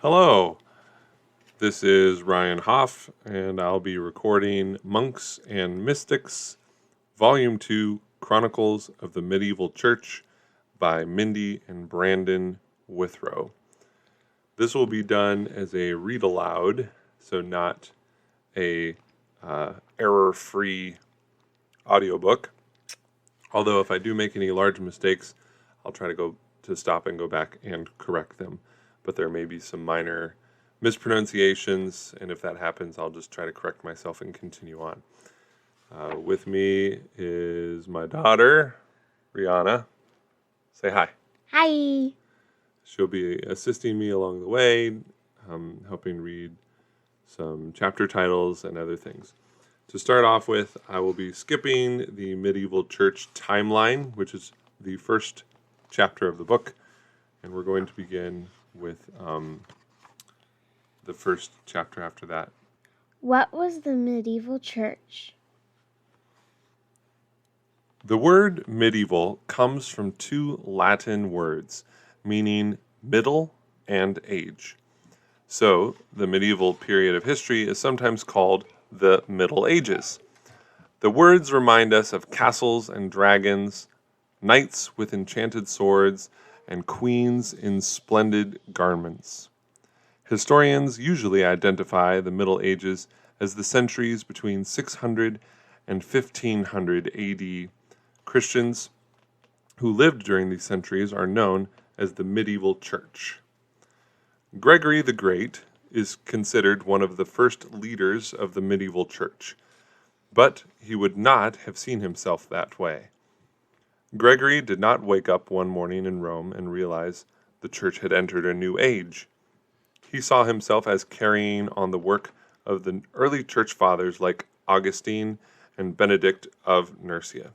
Hello, this is Ryan Hoff, and I'll be recording Monks and Mystics, Volume 2, Chronicles of the Medieval Church by Mindy and Brandon Withrow. This will be done as a read aloud, so not a error-free audiobook. Although if I do make any large mistakes, I'll try to stop and go back and correct them. But there may be some minor mispronunciations, and if that happens, I'll just try to correct myself and continue on. With me is my daughter, Rihanna. Say hi. Hi. She'll be assisting me along the way, helping read some chapter titles and other things. To start off with, I will be skipping the medieval church timeline, which is the first chapter of the book, and we're going to begin with the first chapter after that. What was the medieval church? The word medieval comes from two Latin words, meaning middle and age. So, the medieval period of history is sometimes called the Middle Ages. The words remind us of castles and dragons, knights with enchanted swords, and queens in splendid garments. Historians usually identify the Middle Ages as the centuries between 600 and 1500 AD. Christians who lived during these centuries are known as the medieval church. Gregory the Great is considered one of the first leaders of the medieval church, but he would not have seen himself that way. Gregory did not wake up one morning in Rome and realize the church had entered a new age. He saw himself as carrying on the work of the early church fathers like Augustine and Benedict of Nursia.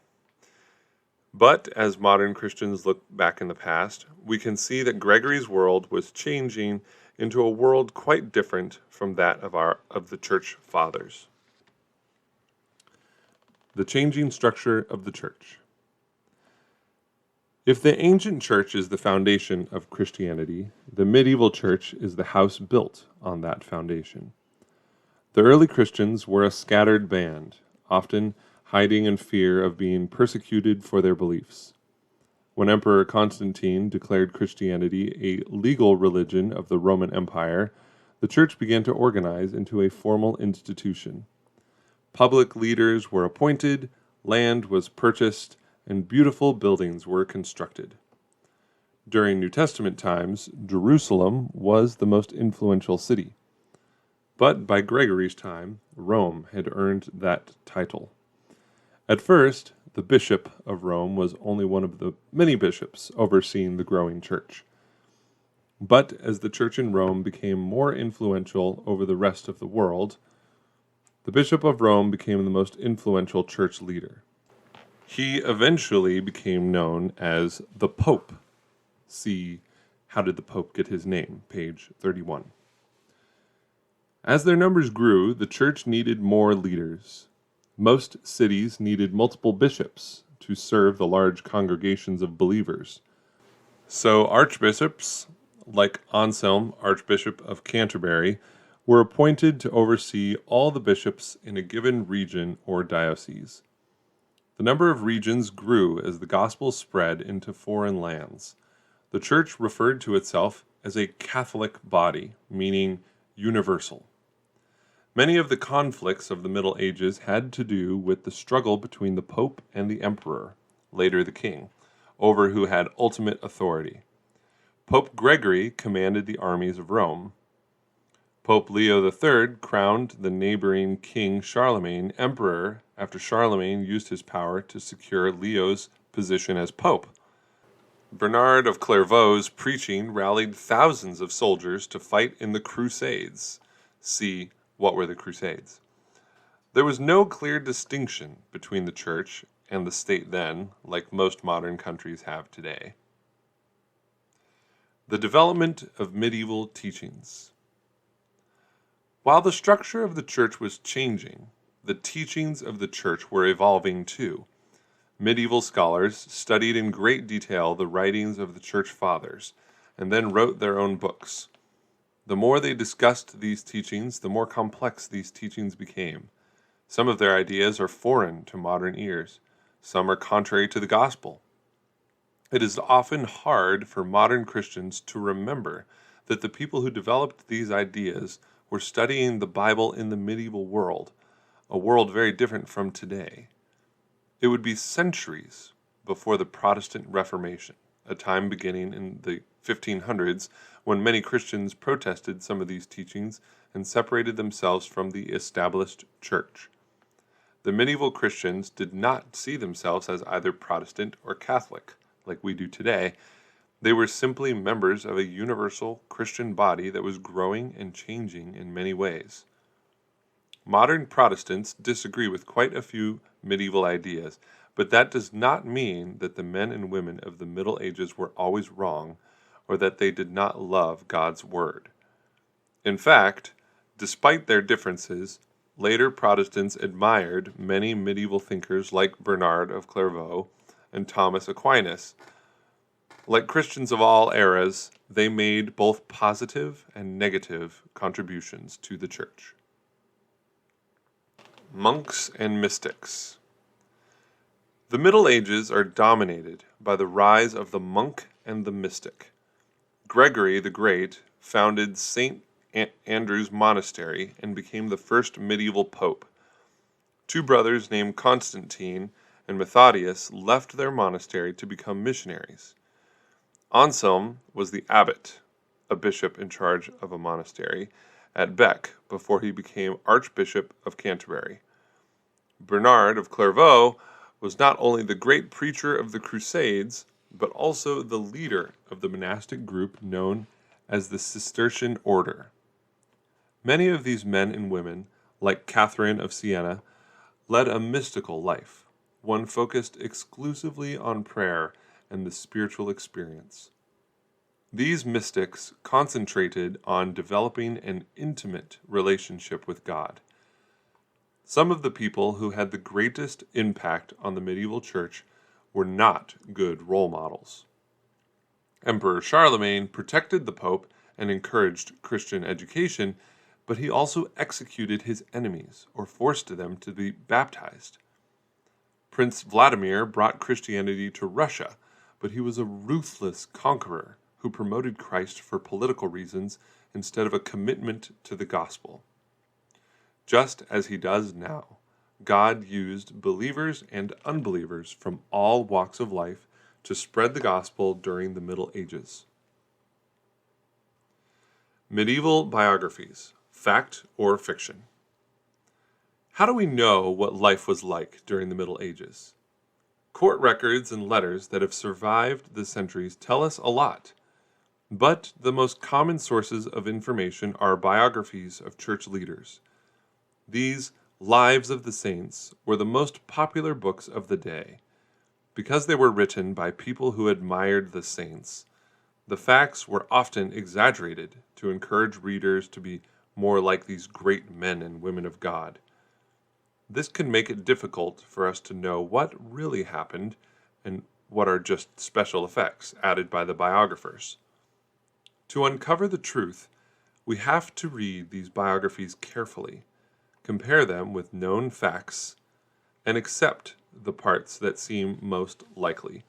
But as modern Christians look back in the past, we can see that Gregory's world was changing into a world quite different from that of the church fathers. The changing structure of the church. If the ancient church is the foundation of Christianity, the medieval church is the house built on that foundation. The early Christians were a scattered band, often hiding in fear of being persecuted for their beliefs. When Emperor Constantine declared Christianity a legal religion of the Roman Empire, the church began to organize into a formal institution. Public leaders were appointed, land was purchased, and beautiful buildings were constructed. During New Testament times, Jerusalem was the most influential city. But by Gregory's time, Rome had earned that title. At first, the bishop of Rome was only one of the many bishops overseeing the growing church. But as the church in Rome became more influential over the rest of the world, the bishop of Rome became the most influential church leader. He eventually became known as the Pope. See, How Did the Pope Get His Name? Page 31. As their numbers grew, the church needed more leaders. Most cities needed multiple bishops to serve the large congregations of believers. So archbishops, like Anselm, Archbishop of Canterbury, were appointed to oversee all the bishops in a given region or diocese. The number of regions grew as the gospel spread into foreign lands. The church referred to itself as a Catholic body, meaning universal. Many of the conflicts of the Middle Ages had to do with the struggle between the Pope and the Emperor, later the King, over who had ultimate authority. Pope Gregory commanded the armies of Rome. Pope Leo III crowned the neighboring King Charlemagne emperor after Charlemagne used his power to secure Leo's position as pope. Bernard of Clairvaux's preaching rallied thousands of soldiers to fight in the Crusades. See, What were the Crusades? There was no clear distinction between the church and the state then, like most modern countries have today. The development of medieval teachings. While the structure of the church was changing, the teachings of the church were evolving too. Medieval scholars studied in great detail the writings of the church fathers, and then wrote their own books. The more they discussed these teachings, the more complex these teachings became. Some of their ideas are foreign to modern ears. Some are contrary to the gospel. It is often hard for modern Christians to remember that the people who developed these ideas were studying the Bible in the medieval world, a world very different from today. It would be centuries before the Protestant Reformation, a time beginning in the 1500s when many Christians protested some of these teachings and separated themselves from the established church. The medieval Christians did not see themselves as either Protestant or Catholic, like we do today. They were simply members of a universal Christian body that was growing and changing in many ways. Modern Protestants disagree with quite a few medieval ideas, but that does not mean that the men and women of the Middle Ages were always wrong or that they did not love God's Word. In fact, despite their differences, later Protestants admired many medieval thinkers like Bernard of Clairvaux and Thomas Aquinas. Like Christians of all eras, they made both positive and negative contributions to the church. Monks and mystics. The Middle Ages are dominated by the rise of the monk and the mystic. Gregory the Great founded St. Andrew's Monastery and became the first medieval pope. Two brothers named Constantine and Methodius left their monastery to become missionaries. Anselm was the abbot, a bishop in charge of a monastery, at Bec before he became Archbishop of Canterbury. Bernard of Clairvaux was not only the great preacher of the Crusades, but also the leader of the monastic group known as the Cistercian Order. Many of these men and women, like Catherine of Siena, led a mystical life, one focused exclusively on prayer and the spiritual experience. These mystics concentrated on developing an intimate relationship with God. Some of the people who had the greatest impact on the medieval church were not good role models. Emperor Charlemagne protected the Pope and encouraged Christian education, but he also executed his enemies or forced them to be baptized. Prince Vladimir brought Christianity to Russia, but he was a ruthless conqueror who promoted Christ for political reasons instead of a commitment to the gospel. Just as he does now, God used believers and unbelievers from all walks of life to spread the gospel during the Middle Ages. Medieval biographies, fact or fiction? How do we know what life was like during the Middle Ages? Court records and letters that have survived the centuries tell us a lot, but the most common sources of information are biographies of church leaders. These Lives of the Saints were the most popular books of the day. Because they were written by people who admired the saints, the facts were often exaggerated to encourage readers to be more like these great men and women of God. This can make it difficult for us to know what really happened and what are just special effects added by the biographers. To uncover the truth, we have to read these biographies carefully, compare them with known facts, and accept the parts that seem most likely.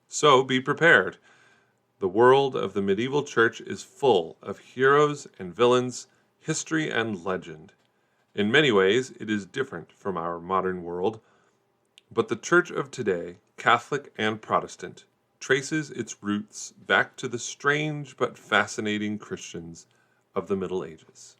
So be prepared. The world of the medieval church is full of heroes and villains, history and legend. In many ways, it is different from our modern world, but the church of today, Catholic and Protestant, traces its roots back to the strange but fascinating Christians of the Middle Ages.